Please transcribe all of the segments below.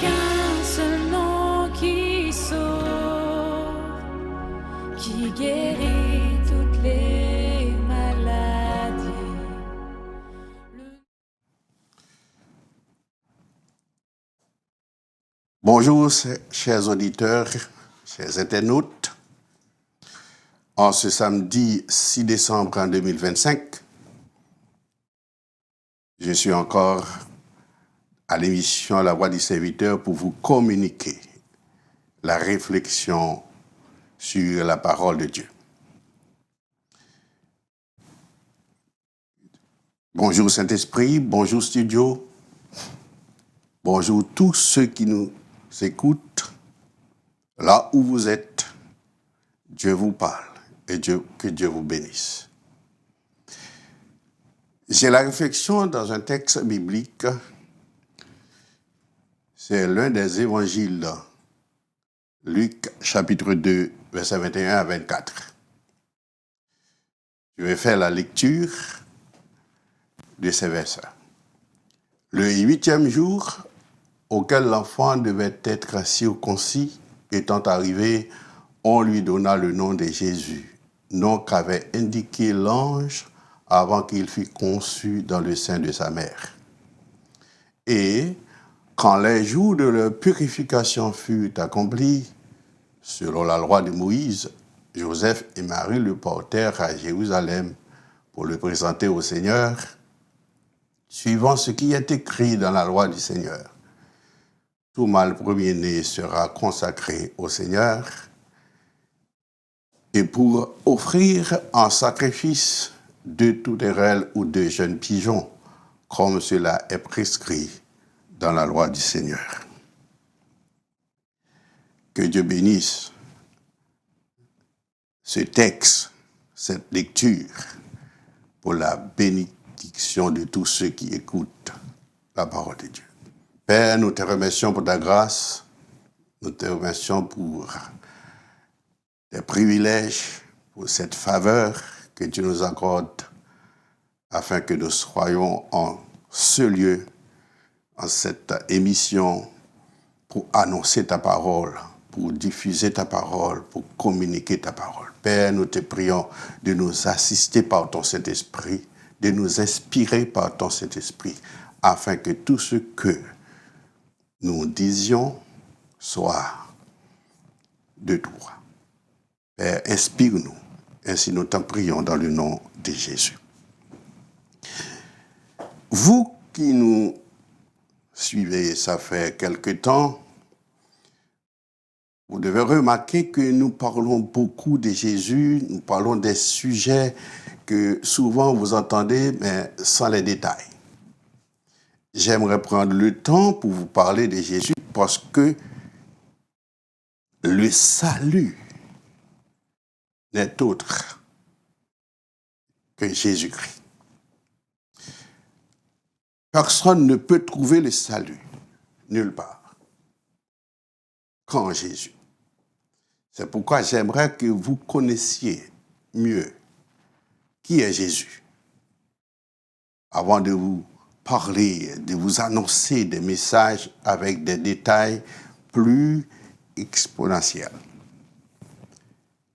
qu'un seul nom qui sauve, qui guérit toutes les maladies. Bonjour, chers auditeurs, chers internautes. En ce samedi 6 décembre en 2025, je suis encore à l'émission La Voix du Serviteur pour vous communiquer la réflexion sur la parole de Dieu. Bonjour Saint-Esprit, bonjour studio, bonjour tous ceux qui nous écoutent. Là où vous êtes, Dieu vous parle et que Dieu vous bénisse. J'ai la réflexion dans un texte biblique. C'est l'un des évangiles, Luc chapitre 2, versets 21 à 24. Je vais faire la lecture de ces versets. Le 8e jour, auquel l'enfant devait être circoncis, étant arrivé, on lui donna le nom de Jésus, nom qu'avait indiqué l'ange avant qu'il fût conçu dans le sein de sa mère. Et quand les jours de leur purification furent accomplis, selon la loi de Moïse, Joseph et Marie le portèrent à Jérusalem pour le présenter au Seigneur, suivant ce qui est écrit dans la loi du Seigneur. Tout mâle premier-né sera consacré au Seigneur, et pour offrir en sacrifice 2 tourterelles ou 2 jeunes pigeons, comme cela est prescrit dans la loi du Seigneur. Que Dieu bénisse ce texte, cette lecture, pour la bénédiction de tous ceux qui écoutent la parole de Dieu. Père, nous te remercions pour ta grâce, nous te remercions pour tes privilèges, pour cette faveur que tu nous accordes, afin que nous soyons en ce lieu, en cette émission, pour annoncer ta parole, pour diffuser ta parole, pour communiquer ta parole. Père, nous te prions de nous assister par ton Saint-Esprit, de nous inspirer par ton Saint-Esprit, afin que tout ce que nous disions soit de toi. Père, inspire-nous. Ainsi nous t'en prions dans le nom de Jésus. Vous qui nous suivez, ça fait quelque temps, vous devez remarquer que nous parlons beaucoup de Jésus, nous parlons des sujets que souvent vous entendez, mais sans les détails. J'aimerais prendre le temps pour vous parler de Jésus parce que le salut n'est autre que Jésus-Christ. Personne ne peut trouver le salut nulle part qu'en Jésus. C'est pourquoi j'aimerais que vous connaissiez mieux qui est Jésus avant de vous parler, de vous annoncer des messages avec des détails plus exponentiels.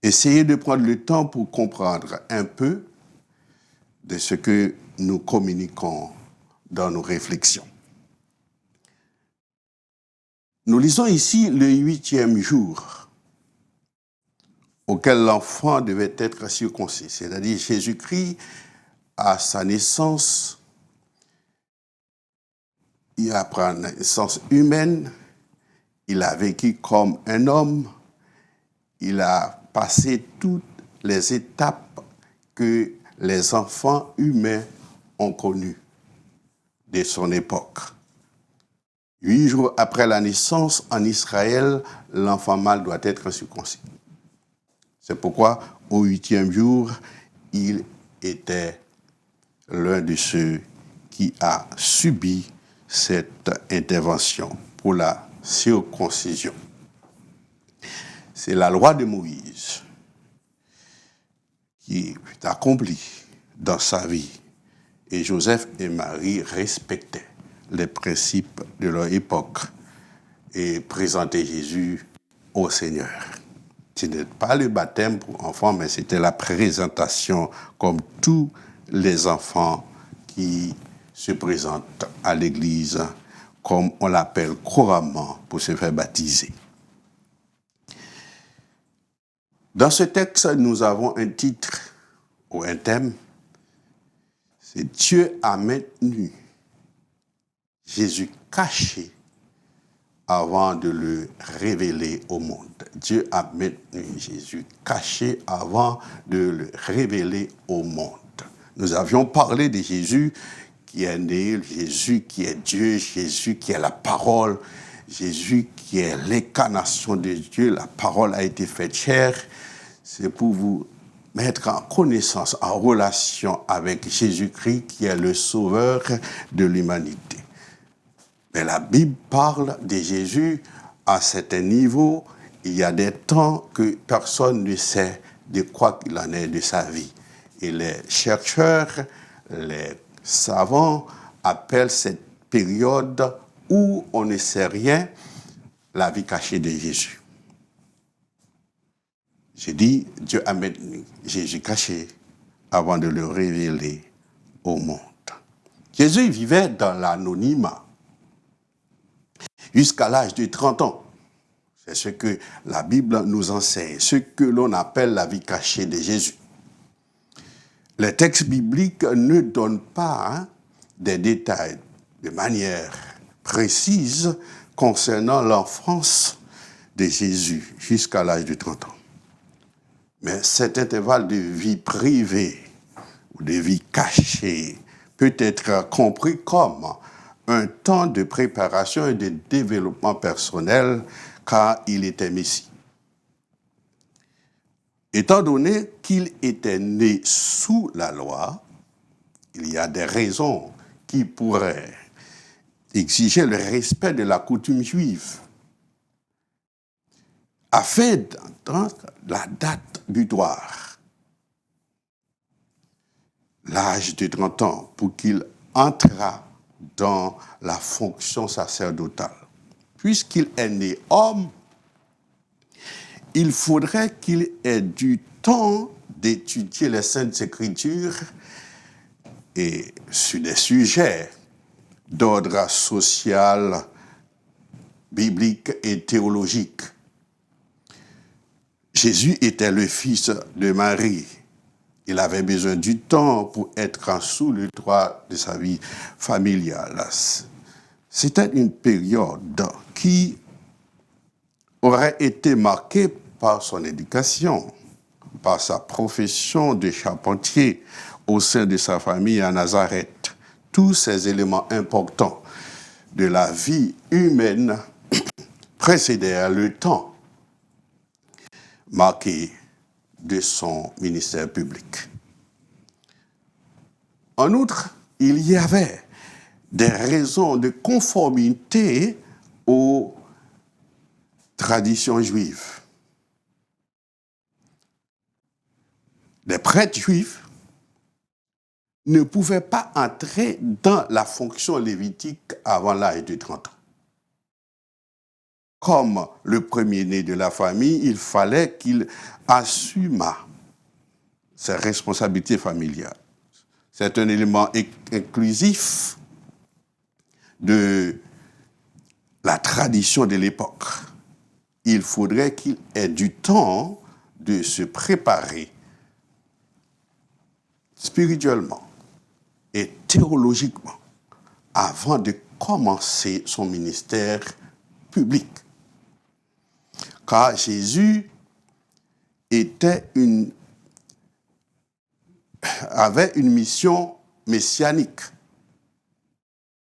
Essayez de prendre le temps pour comprendre un peu de ce que nous communiquons dans nos réflexions. Nous lisons ici le 8e jour auquel l'enfant devait être circoncis, c'est-à-dire Jésus-Christ, à sa naissance, il a pris une naissance humaine, il a vécu comme un homme, il a passé toutes les étapes que les enfants humains ont connues de son époque. 8 jours après la naissance, en Israël, l'enfant mâle doit être circoncis. C'est pourquoi, au 8e jour, il était l'un de ceux qui a subi cette intervention pour la circoncision. C'est la loi de Moïse qui fut accomplie dans sa vie. Et Joseph et Marie respectaient les principes de leur époque et présenter Jésus au Seigneur. Ce n'est pas le baptême pour enfants, mais c'était la présentation comme tous les enfants qui se présentent à l'église, comme on l'appelle couramment, pour se faire baptiser. Dans ce texte, nous avons un titre ou un thème, c'est « Dieu a maintenu Jésus caché avant de le révéler au monde ». Dieu a maintenu Jésus caché avant de le révéler au monde. Nous avions parlé de Jésus qui est né, Jésus qui est Dieu, Jésus qui est la parole, Jésus qui est l'incarnation de Dieu. La parole a été faite chair. C'est pour vous mettre en connaissance, en relation avec Jésus-Christ qui est le sauveur de l'humanité. Mais la Bible parle de Jésus à certains niveaux. Il y a des temps que personne ne sait de quoi il en est de sa vie. Et les chercheurs, les savants appellent cette période où on ne sait rien, la vie cachée de Jésus. J'ai dit, Dieu a maintenu Jésus caché avant de le révéler au monde. Jésus vivait dans l'anonymat jusqu'à l'âge de 30 ans. C'est ce que la Bible nous enseigne, ce que l'on appelle la vie cachée de Jésus. Les textes bibliques ne donnent pas des détails de manière précise concernant l'enfance de Jésus jusqu'à l'âge de 30 ans. Mais cet intervalle de vie privée ou de vie cachée peut être compris comme un temps de préparation et de développement personnel car il était Messie. Étant donné qu'il était né sous la loi, il y a des raisons qui pourraient exiger le respect de la coutume juive afin d'entendre la date butoir, l'âge de 30 ans, pour qu'il entrât dans la fonction sacerdotale. Puisqu'il est né homme, il faudrait qu'il ait du temps d'étudier les Saintes Écritures et sur des sujets d'ordre social, biblique et théologique. Jésus était le fils de Marie. Il avait besoin du temps pour être sous le droit de sa vie familiale. C'était une période qui aurait été marquée par son éducation, par sa profession de charpentier au sein de sa famille à Nazareth. Tous ces éléments importants de la vie humaine précédèrent le temps marqué de son ministère public. En outre, il y avait des raisons de conformité aux traditions juives. Les prêtres juifs ne pouvaient pas entrer dans la fonction lévitique avant l'âge de 30 ans. Comme le premier-né de la famille, il fallait qu'il assumât ses responsabilités familiales. C'est un élément inclusif de la tradition de l'époque. Il faudrait qu'il ait du temps de se préparer spirituellement et théologiquement avant de commencer son ministère public. Car Jésus avait une mission messianique.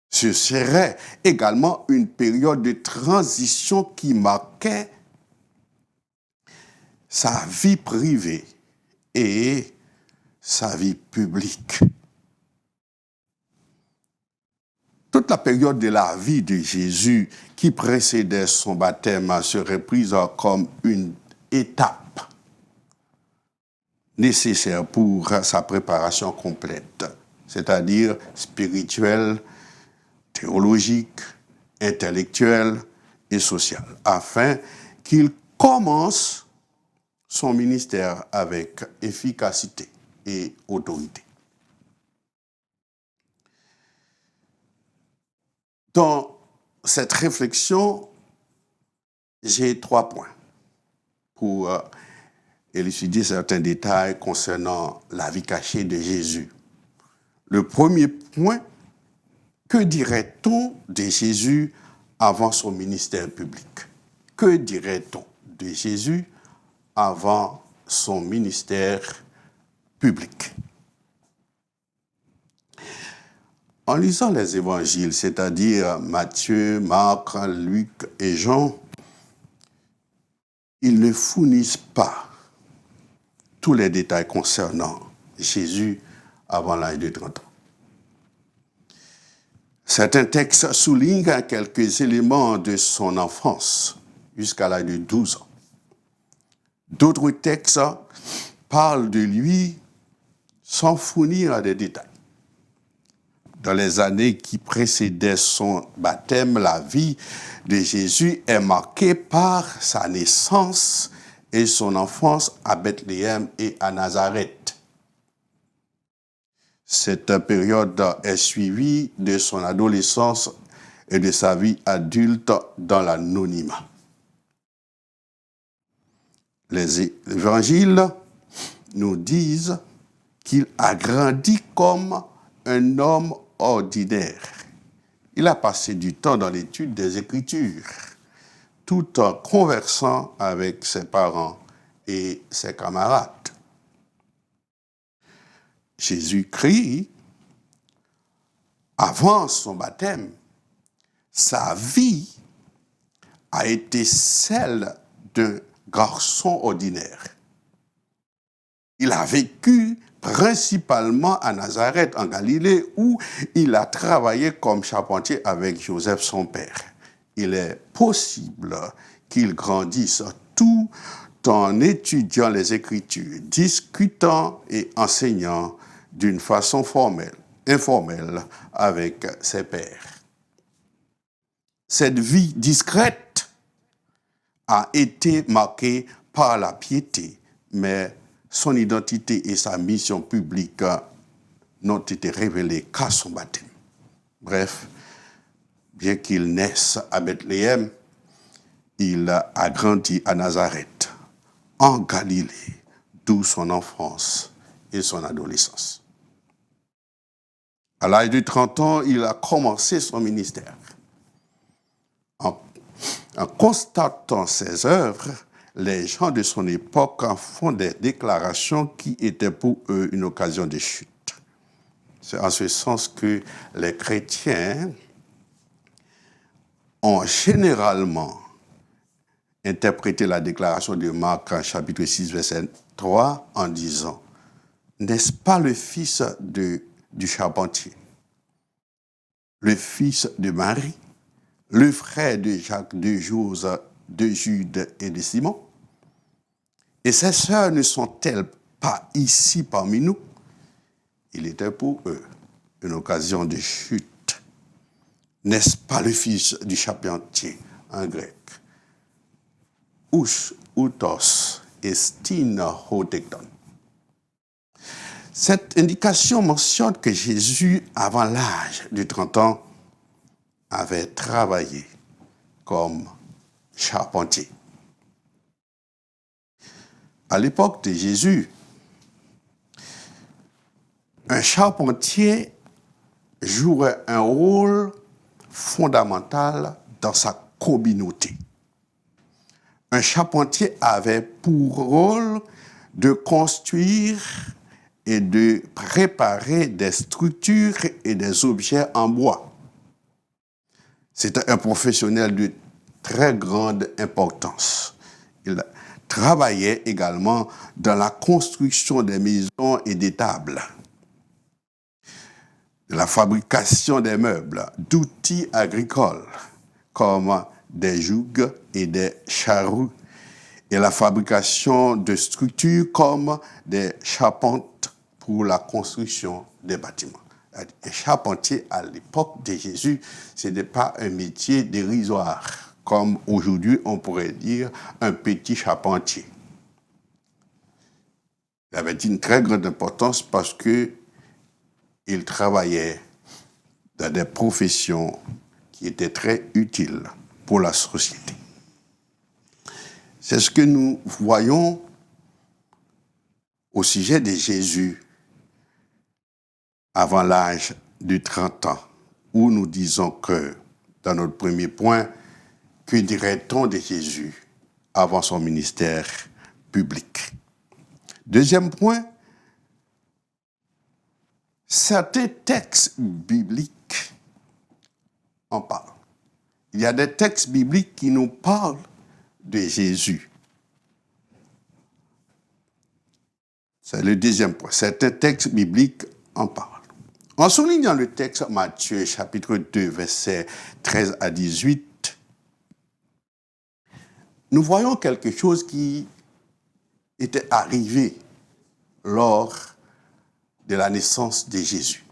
Ce serait également une période de transition qui marquait sa vie privée et sa vie publique. Toute la période de la vie de Jésus qui précédait son baptême serait prise comme une étape nécessaire pour sa préparation complète, c'est-à-dire spirituelle, théologique, intellectuelle et social, afin qu'il commence son ministère avec efficacité et autorité. Dans cette réflexion, j'ai 3 points pour élucider certains détails concernant la vie cachée de Jésus. Le premier point, que dirait-on de Jésus avant son ministère public? Que dirait-on de Jésus avant son ministère public? En lisant les évangiles, c'est-à-dire Matthieu, Marc, Luc et Jean, ils ne fournissent pas tous les détails concernant Jésus avant l'âge de 30 ans. Certains textes soulignent quelques éléments de son enfance jusqu'à l'âge de 12 ans. D'autres textes parlent de lui sans fournir des détails. Dans les années qui précédaient son baptême, la vie de Jésus est marquée par sa naissance et son enfance à Bethléem et à Nazareth. Cette période est suivie de son adolescence et de sa vie adulte dans l'anonymat. Les évangiles nous disent qu'il a grandi comme un homme ordinaire. Il a passé du temps dans l'étude des Écritures, tout en conversant avec ses parents et ses camarades. Jésus-Christ, avant son baptême, sa vie a été celle d'un garçon ordinaire. Il a vécu principalement à Nazareth, en Galilée, où il a travaillé comme charpentier avec Joseph, son père. Il est possible qu'il grandisse tout en étudiant les Écritures, discutant et enseignant d'une façon informelle avec ses pairs. Cette vie discrète a été marquée par la piété, mais son identité et sa mission publique n'ont été révélées qu'à son baptême. Bref, bien qu'il naisse à Bethléem, il a grandi à Nazareth, en Galilée, d'où son enfance et son adolescence. À l'âge de 30 ans, il a commencé son ministère. En constatant ses œuvres, les gens de son époque font des déclarations qui étaient pour eux une occasion de chute. C'est en ce sens que les chrétiens ont généralement interprété la déclaration de Marc, chapitre 6, verset 3, en disant « N'est-ce pas le fils du charpentier, le fils de Marie, le frère de Jacques, de Jose, de Jude et de Simon? Et ses sœurs ne sont-elles pas ici parmi nous ?» Il était pour eux une occasion de chute. N'est-ce pas le fils du charpentier, en grec? Ous, outos, estin, hotekton. Cette indication mentionne que Jésus, avant l'âge de 30 ans, avait travaillé comme charpentier. À l'époque de Jésus, un charpentier jouait un rôle fondamental dans sa communauté. Un charpentier avait pour rôle de construire et de préparer des structures et des objets en bois. C'était un professionnel de très grande importance. Il travaillait également dans la construction des maisons et des tables, de la fabrication des meubles, d'outils agricoles comme des jougs et des charrues, et la fabrication de structures comme des charpentes pour la construction des bâtiments. Un charpentier à l'époque de Jésus, ce n'est pas un métier dérisoire comme aujourd'hui on pourrait dire un petit charpentier. Il avait une très grande importance parce qu'il travaillait dans des professions qui étaient très utiles pour la société. C'est ce que nous voyons au sujet de Jésus avant l'âge de 30 ans, où nous disons que, dans notre premier point, que dirait-on de Jésus avant son ministère public? Deuxième point, certains textes bibliques en parlent. Il y a des textes bibliques qui nous parlent de Jésus. C'est le deuxième point. Certains textes bibliques en parlent. En soulignant le texte Matthieu chapitre 2, versets 13 à 18, nous voyons quelque chose qui était arrivé lors de la naissance de Jésus.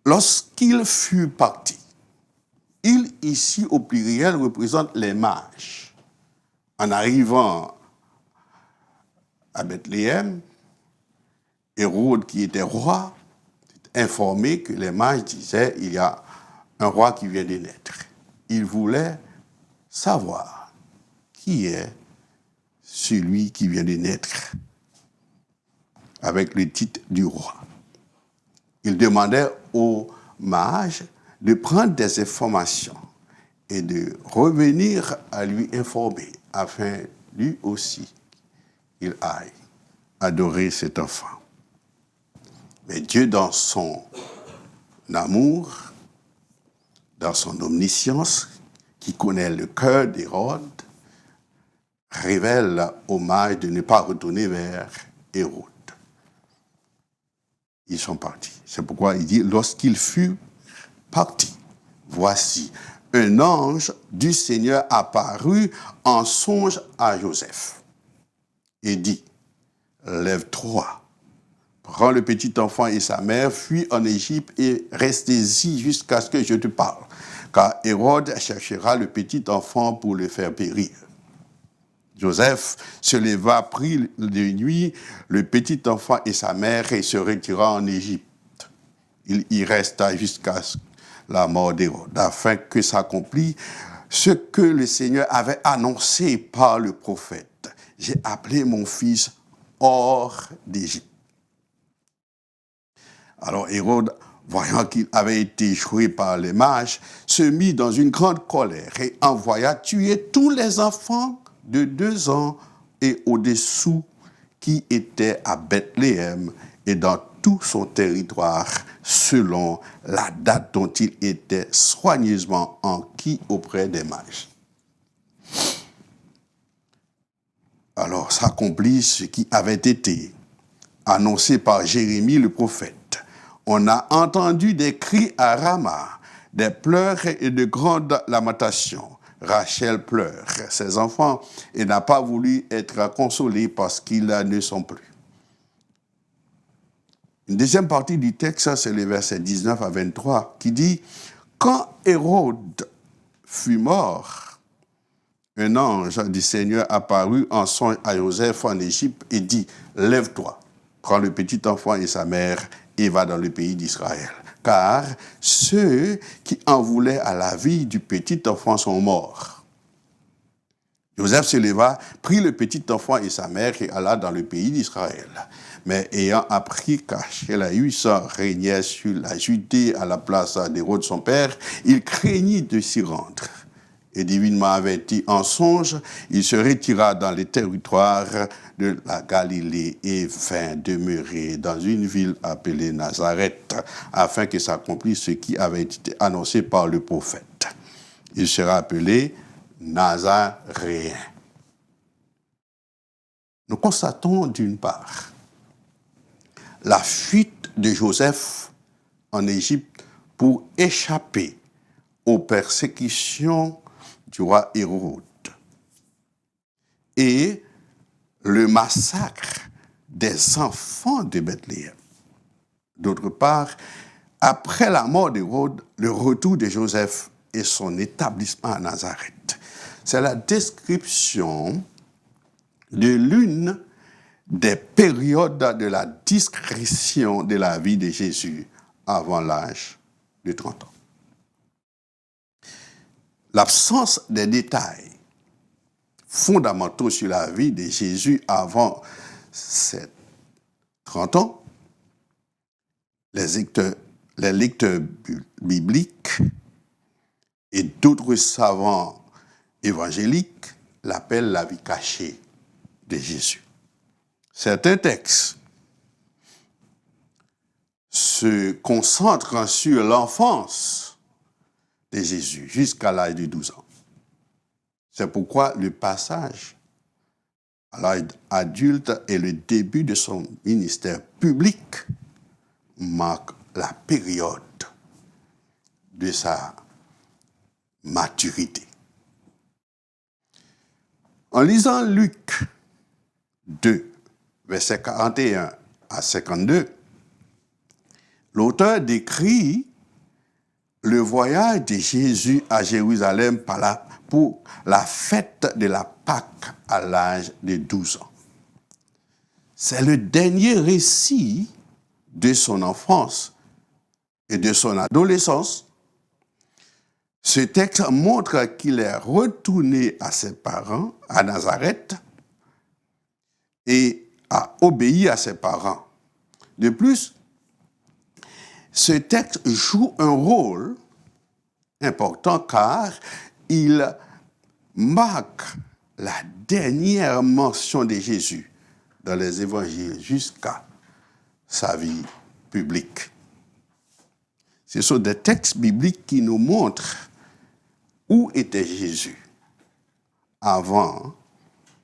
Lorsqu'il fut parti, il ici au pluriel représente les mages. En arrivant à Bethléem, Hérode, qui était roi, informé que les mages disaient il y a un roi qui vient de naître. Il voulait savoir qui est celui qui vient de naître avec le titre du roi. Il demandait aux mages de prendre des informations et de revenir à lui informer afin lui aussi il aille adorer cet enfant. Mais Dieu, dans son amour, dans son omniscience, qui connaît le cœur d'Hérode, révèle aux mages de ne pas retourner vers Hérode. Ils sont partis. C'est pourquoi il dit, lorsqu'il fut parti, voici, un ange du Seigneur apparut en songe à Joseph et dit, lève-toi, prends le petit enfant et sa mère, fuis en Égypte et restez-y jusqu'à ce que je te parle, car Hérode cherchera le petit enfant pour le faire périr. Joseph se leva, prit de nuit le petit enfant et sa mère et se retira en Égypte. Il y resta jusqu'à la mort d'Hérode, afin que s'accomplisse ce que le Seigneur avait annoncé par le prophète. J'ai appelé mon fils hors d'Égypte. Alors Hérode, voyant qu'il avait été joué par les mages, se mit dans une grande colère et envoya tuer tous les enfants de 2 ans et au-dessous qui étaient à Bethléem et dans tout son territoire, selon la date dont il était soigneusement enquis auprès des mages. Alors s'accomplit ce qui avait été annoncé par Jérémie le prophète. On a entendu des cris à Rama, des pleurs et de grandes lamentations. Rachel pleure ses enfants et n'a pas voulu être consolée parce qu'ils ne sont plus. Une deuxième partie du texte, c'est le verset 19 à 23, qui dit « Quand Hérode fut mort, un ange du Seigneur apparut en songe à Joseph en Égypte et dit « Lève-toi, prends le petit enfant et sa mère et va dans le pays d'Israël. Car ceux qui en voulaient à la vie du petit enfant sont morts. » Joseph se leva, prit le petit enfant et sa mère et alla dans le pays d'Israël. Mais ayant appris qu'Archélaüs régnait sur la Judée à la place d'Hérode son père, il craignit de s'y rendre. Et divinement averti en songe, il se retira dans les territoires de la Galilée et vint demeurer dans une ville appelée Nazareth, afin que s'accomplisse ce qui avait été annoncé par le prophète. Il sera appelé Nazaréen. Nous constatons d'une part la fuite de Joseph en Égypte pour échapper aux persécutions du roi Hérode et le massacre des enfants de Bethléem. D'autre part, après la mort d'Hérode, le retour de Joseph et son établissement à Nazareth. C'est la description de l'une des périodes de la discrétion de la vie de Jésus avant l'âge de 30 ans. L'absence des détails fondamentaux sur la vie de Jésus avant ses 30 ans, les lecteurs bibliques et d'autres savants évangéliques l'appellent la vie cachée de Jésus. Certains textes se concentrent sur l'enfance de Jésus jusqu'à l'âge de 12 ans. C'est pourquoi le passage à l'âge adulte et le début de son ministère public marquent la période de sa maturité. En lisant Luc 2, versets 41 à 52, l'auteur décrit le voyage de Jésus à Jérusalem pour la fête de la Pâque à l'âge de 12 ans. C'est le dernier récit de son enfance et de son adolescence. Ce texte montre qu'il est retourné à ses parents, à Nazareth, et a obéi à ses parents. De plus, ce texte joue un rôle important car il marque la dernière mention de Jésus dans les évangiles jusqu'à sa vie publique. Ce sont des textes bibliques qui nous montrent où était Jésus avant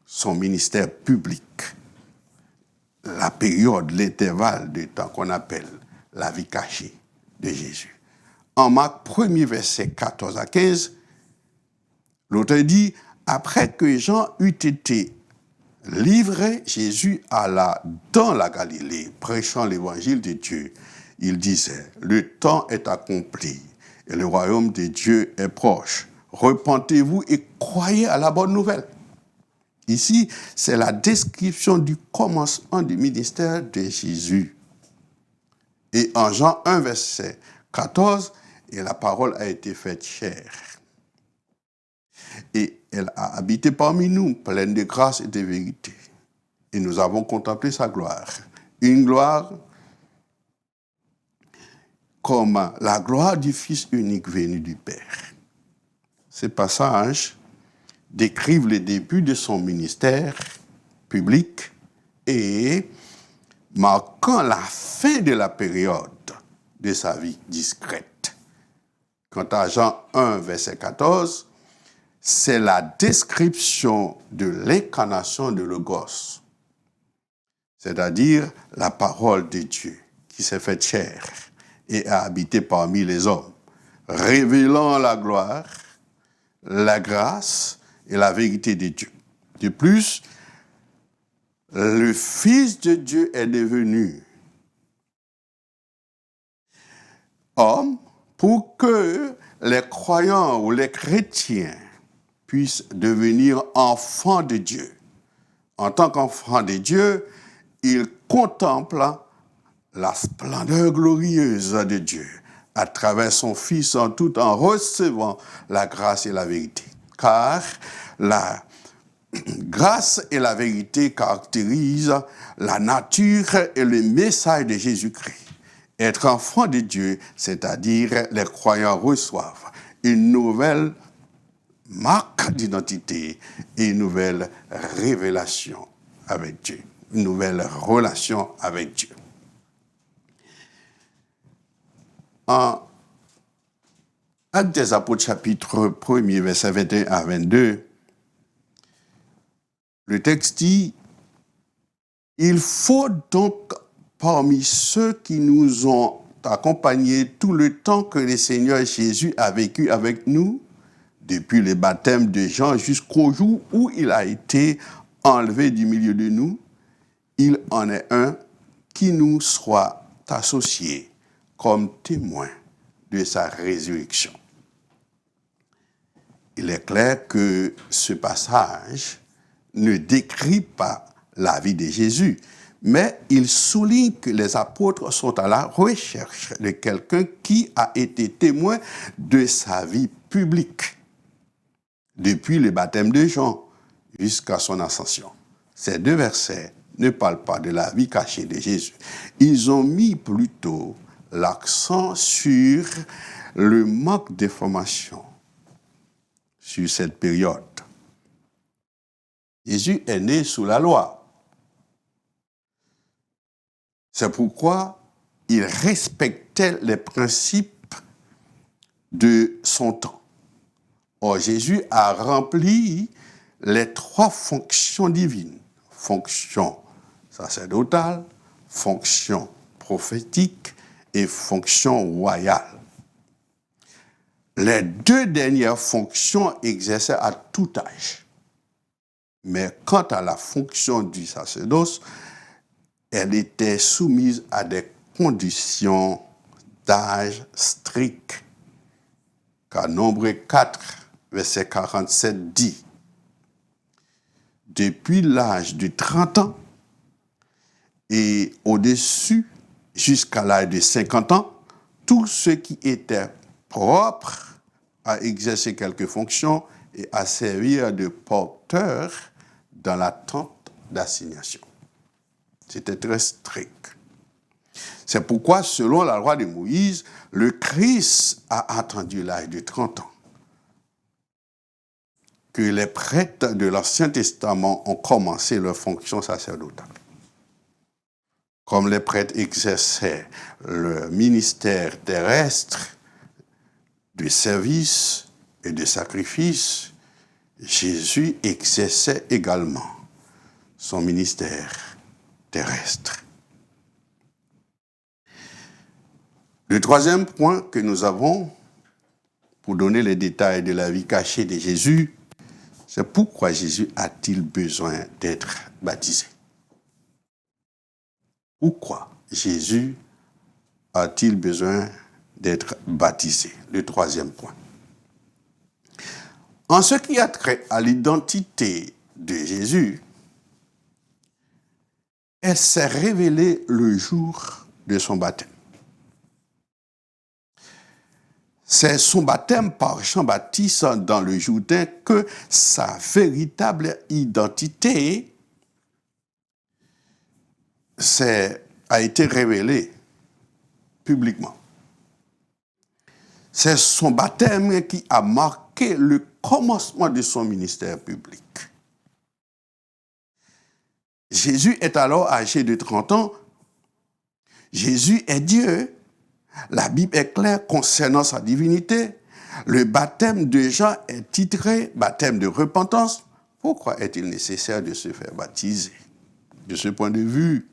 son ministère public, la période, l'intervalle de temps qu'on appelle la vie cachée de Jésus. En Marc 1er, versets 14 à 15, l'auteur dit « Après que Jean eut été livré, Jésus alla dans la Galilée, prêchant l'évangile de Dieu. Il disait « Le temps est accompli et le royaume de Dieu est proche. Repentez-vous et croyez à la bonne nouvelle. » Ici, c'est la description du commencement du ministère de Jésus. Et en Jean 1, verset 14, et la parole a été faite chair. Et elle a habité parmi nous, pleine de grâce et de vérité. Et nous avons contemplé sa gloire. Une gloire comme la gloire du Fils unique venu du Père. Ces passages décrivent le début de son ministère public et marquant la fin de la période de sa vie discrète. Quant à Jean 1, verset 14, c'est la description de l'incarnation de Logos, c'est-à-dire la parole de Dieu qui s'est faite chair et a habité parmi les hommes, révélant la gloire, la grâce et la vérité de Dieu. De plus, le Fils de Dieu est devenu homme pour que les croyants ou les chrétiens puissent devenir enfants de Dieu. En tant qu'enfants de Dieu, ils contemplent la splendeur glorieuse de Dieu à travers son Fils tout en recevant la grâce et la vérité. Car la grâce et la vérité caractérisent la nature et le message de Jésus-Christ. Être enfant de Dieu, c'est-à-dire les croyants reçoivent une nouvelle marque d'identité et une nouvelle révélation avec Dieu, une nouvelle relation avec Dieu. En Actes des Apôtres, chapitre 1er, verset 21 à 22, le texte dit « Il faut donc parmi ceux qui nous ont accompagnés tout le temps que le Seigneur Jésus a vécu avec nous, depuis le baptême de Jean jusqu'au jour où il a été enlevé du milieu de nous, il en est un qui nous soit associé comme témoin de sa résurrection. Il est clair que ce passage ne décrit pas la vie de Jésus, mais il souligne que les apôtres sont à la recherche de quelqu'un qui a été témoin de sa vie publique, depuis le baptême de Jean jusqu'à son ascension. Ces deux versets ne parlent pas de la vie cachée de Jésus. Ils ont mis plutôt l'accent sur le manque d'information sur cette période. Jésus est né sous la loi. C'est pourquoi il respectait les principes de son temps. Or, Jésus a rempli les trois fonctions divines. Fonction sacerdotale, fonction prophétique et fonction royale. Les deux dernières fonctions exerçaient à tout âge. Mais quant à la fonction du sacerdoce, elle était soumise à des conditions d'âge strictes. Car Nombre 4, verset 47 dit: depuis l'âge de 30 ans et au-dessus jusqu'à l'âge de 50 ans, tous ceux qui étaient propres à exercer quelque fonction et à servir de porteurs dans la tente d'assignation. C'était très strict. C'est pourquoi, selon la loi de Moïse, le Christ a attendu l'âge de 30 ans. Que les prêtres de l'Ancien Testament ont commencé leur fonction sacerdotale. Comme les prêtres exerçaient le ministère terrestre de service et de sacrifice, Jésus exerçait également son ministère terrestre. Le troisième point que nous avons pour donner les détails de la vie cachée de Jésus, c'est pourquoi Jésus a-t-il besoin d'être baptisé? Pourquoi Jésus a-t-il besoin d'être baptisé? Le troisième point. En ce qui a trait à l'identité de Jésus, elle s'est révélée le jour de son baptême. C'est son baptême par Jean-Baptiste dans le Jourdain que sa véritable identité a été révélée publiquement. C'est son baptême qui a marqué le commencement de son ministère public. Jésus est alors âgé de 30 ans. Jésus est Dieu. La Bible est claire concernant sa divinité. Le baptême de Jean est titré « baptême de repentance ». Pourquoi est-il nécessaire de se faire baptiser? De ce point de vue,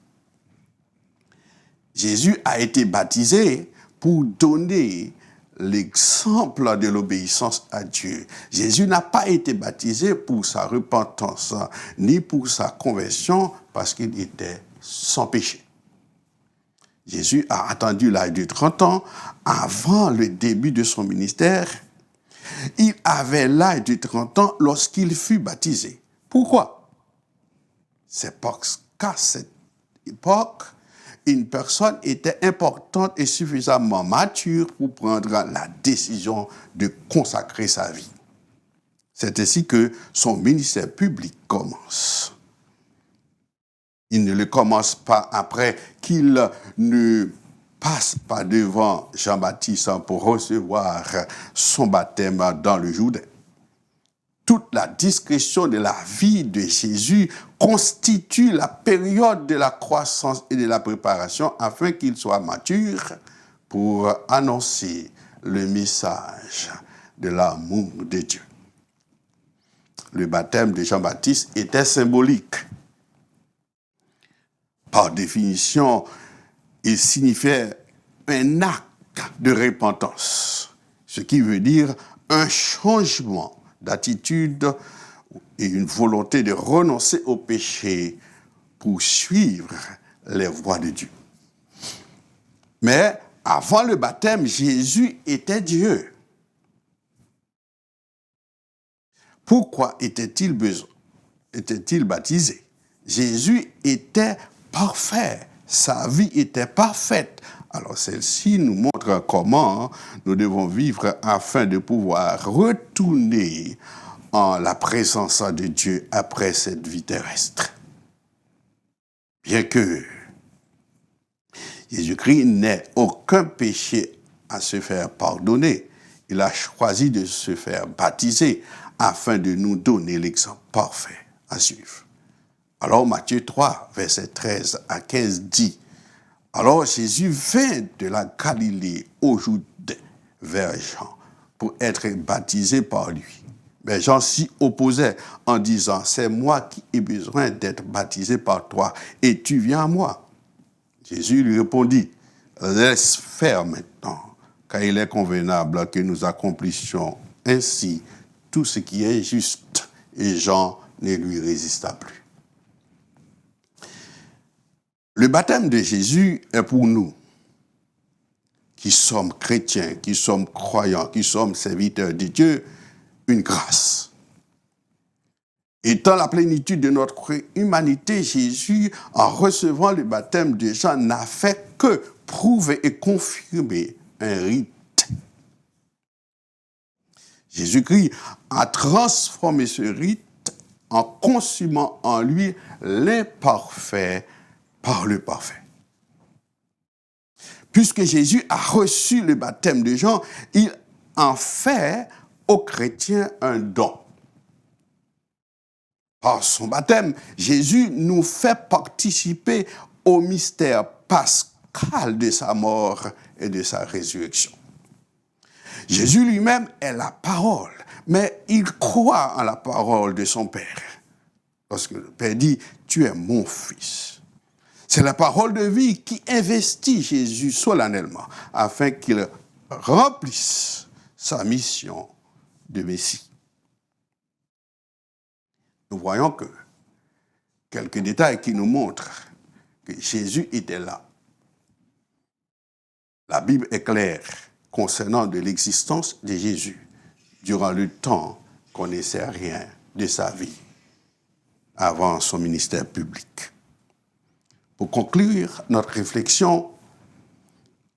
Jésus a été baptisé pour donner l'exemple de l'obéissance à Dieu. Jésus n'a pas été baptisé pour sa repentance, ni pour sa conversion, parce qu'il était sans péché. Jésus a attendu l'âge de 30 ans avant le début de son ministère. Il avait l'âge de 30 ans lorsqu'il fut baptisé. Pourquoi? C'est parce qu'à cette époque, une personne était importante et suffisamment mature pour prendre la décision de consacrer sa vie. C'est ainsi que son ministère public commence. Il ne le commence pas après qu'il ne passe pas devant Jean-Baptiste pour recevoir son baptême dans le Jourdain. Toute la discrétion de la vie de Jésus constitue la période de la croissance et de la préparation afin qu'il soit mature pour annoncer le message de l'amour de Dieu. Le baptême de Jean-Baptiste était symbolique. Par définition, il signifiait un acte de repentance, ce qui veut dire un changement d'attitude et une volonté de renoncer au péché pour suivre les voies de Dieu. Mais Avant le baptême, Jésus était Dieu. Pourquoi était-il baptisé? Jésus était parfait. Sa vie était parfaite. Alors celle-ci nous montre comment nous devons vivre afin de pouvoir retourner en la présence de Dieu après cette vie terrestre. Bien que Jésus-Christ n'ait aucun péché à se faire pardonner, il a choisi de se faire baptiser afin de nous donner l'exemple parfait à suivre. Alors Matthieu 3, versets 13 à 15 dit, « Alors Jésus vint de la Galilée au Jourdain vers Jean pour être baptisé par lui. Mais Jean s'y opposait en disant, « C'est moi qui ai besoin d'être baptisé par toi, et tu viens à moi. » Jésus lui répondit, « Laisse faire maintenant, car il est convenable que nous accomplissions ainsi tout ce qui est juste. » Et Jean ne lui résista plus. Le baptême de Jésus est pour nous, qui sommes chrétiens, qui sommes croyants, qui sommes serviteurs de Dieu, une grâce. Étant la plénitude de notre humanité, Jésus, en recevant le baptême de Jean, n'a fait que prouver et confirmer un rite. Jésus-Christ a transformé ce rite en consumant en lui l'imparfait par le parfait. Puisque Jésus a reçu le baptême de Jean, il en fait aux chrétiens un don. Par son baptême, Jésus nous fait participer au mystère pascal de sa mort et de sa résurrection. Jésus lui-même est la parole, mais il croit en la parole de son Père. Parce que le Père dit, « Tu es mon fils ». C'est la parole de vie qui investit Jésus solennellement afin qu'il remplisse sa mission de Messie. Nous voyons que quelques détails qui nous montrent que Jésus était là. La Bible est claire concernant de l'existence de Jésus durant le temps qu'on ne sait rien de sa vie avant son ministère public. Pour conclure notre réflexion,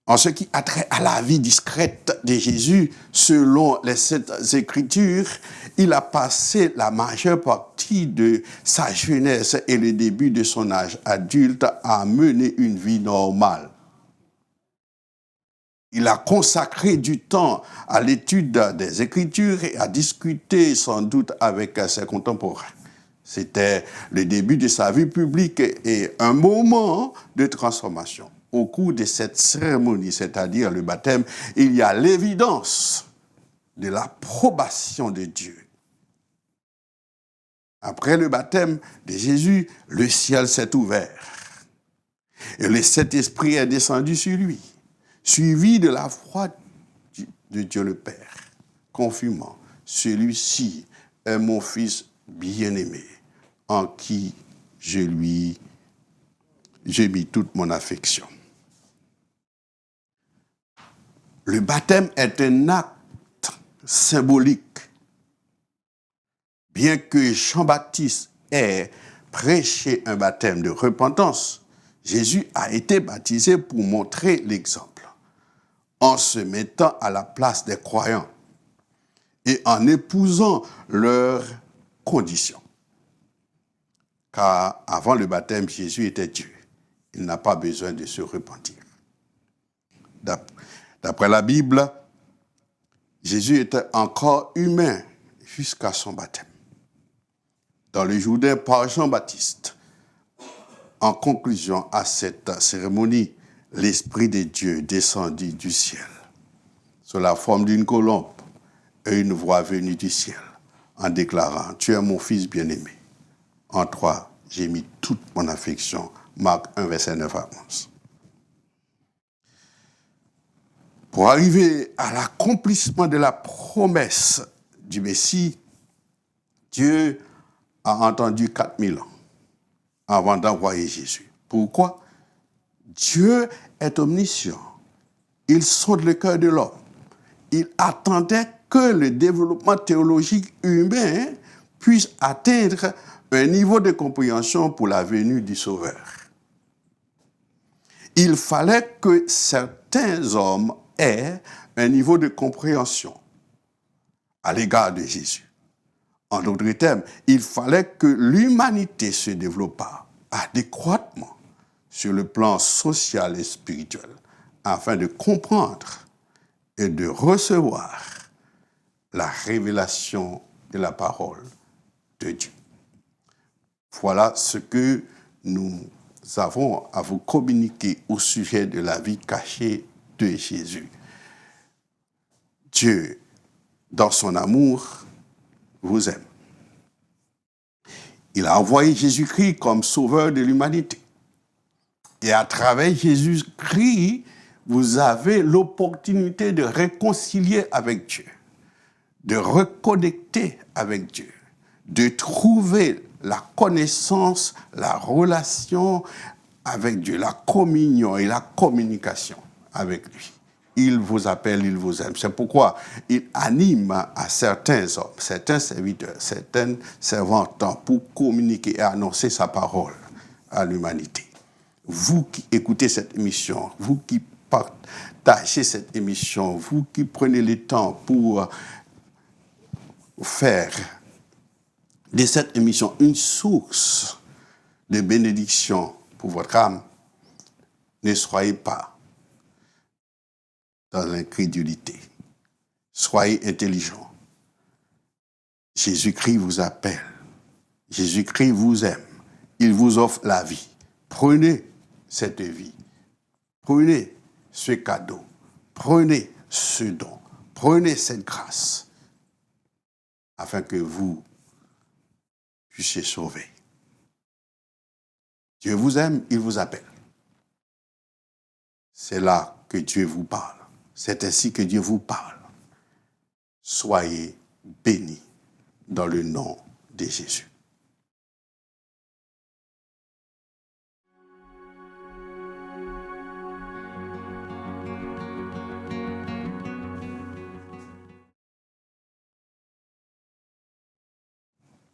en ce qui a trait à la vie discrète de Jésus, selon les Saintes Écritures, il a passé la majeure partie de sa jeunesse et le début de son âge adulte à mener une vie normale. Il a consacré du temps à l'étude des Écritures et à discuter sans doute avec ses contemporains. C'était le début de sa vie publique et un moment de transformation. Au cours de cette cérémonie, c'est-à-dire le baptême, il y a l'évidence de l'approbation de Dieu. Après le baptême de Jésus, le ciel s'est ouvert et le Saint-Esprit est descendu sur lui, suivi de la voix de Dieu le Père, confirmant, celui-ci est mon Fils bien-aimé, en qui j'ai mis toute mon affection. Le baptême est un acte symbolique. Bien que Jean-Baptiste ait prêché un baptême de repentance, Jésus a été baptisé pour montrer l'exemple, en se mettant à la place des croyants et en épousant leurs conditions. Car avant le baptême, Jésus était Dieu. Il n'a pas besoin de se repentir. D'après la Bible, Jésus était encore humain jusqu'à son baptême. Dans le Jourdain par Jean-Baptiste, en conclusion à cette cérémonie, l'Esprit de Dieu descendit du ciel, sous la forme d'une colombe, et une voix venue du ciel, en déclarant « Tu es mon Fils bien-aimé. En toi, j'ai mis toute mon affection. » Marc 1, verset 9 à 11. Pour arriver à l'accomplissement de la promesse du Messie, Dieu a entendu 4000 ans avant d'envoyer Jésus. Pourquoi? Dieu est omniscient. Il sonde le cœur de l'homme. Il attendait que le développement théologique humain puisse atteindre un niveau de compréhension pour la venue du Sauveur. Il fallait que certains hommes aient un niveau de compréhension à l'égard de Jésus. En d'autres termes, il fallait que l'humanité se développât adéquatement sur le plan social et spirituel afin de comprendre et de recevoir la révélation de la parole de Dieu. Voilà ce que nous avons à vous communiquer au sujet de la vie cachée de Jésus. Dieu, dans son amour, vous aime. Il a envoyé Jésus-Christ comme sauveur de l'humanité. Et à travers Jésus-Christ, vous avez l'opportunité de réconcilier avec Dieu, de reconnecter avec Dieu, de trouver la connaissance, la relation avec Dieu, la communion et la communication avec lui. Il vous appelle, il vous aime. C'est pourquoi il anime à certains hommes, certains serviteurs, certaines servantes pour communiquer et annoncer sa parole à l'humanité. Vous qui écoutez cette émission, vous qui partagez cette émission, vous qui prenez le temps pour faire de cette émission une source de bénédiction pour votre âme, ne soyez pas dans l'incrédulité. Soyez intelligents. Jésus-Christ vous appelle. Jésus-Christ vous aime. Il vous offre la vie. Prenez cette vie. Prenez ce cadeau. Prenez ce don. Prenez cette grâce afin que vous puissiez sauver. Dieu vous aime, il vous appelle. C'est là que Dieu vous parle. C'est ainsi que Dieu vous parle. Soyez bénis dans le nom de Jésus.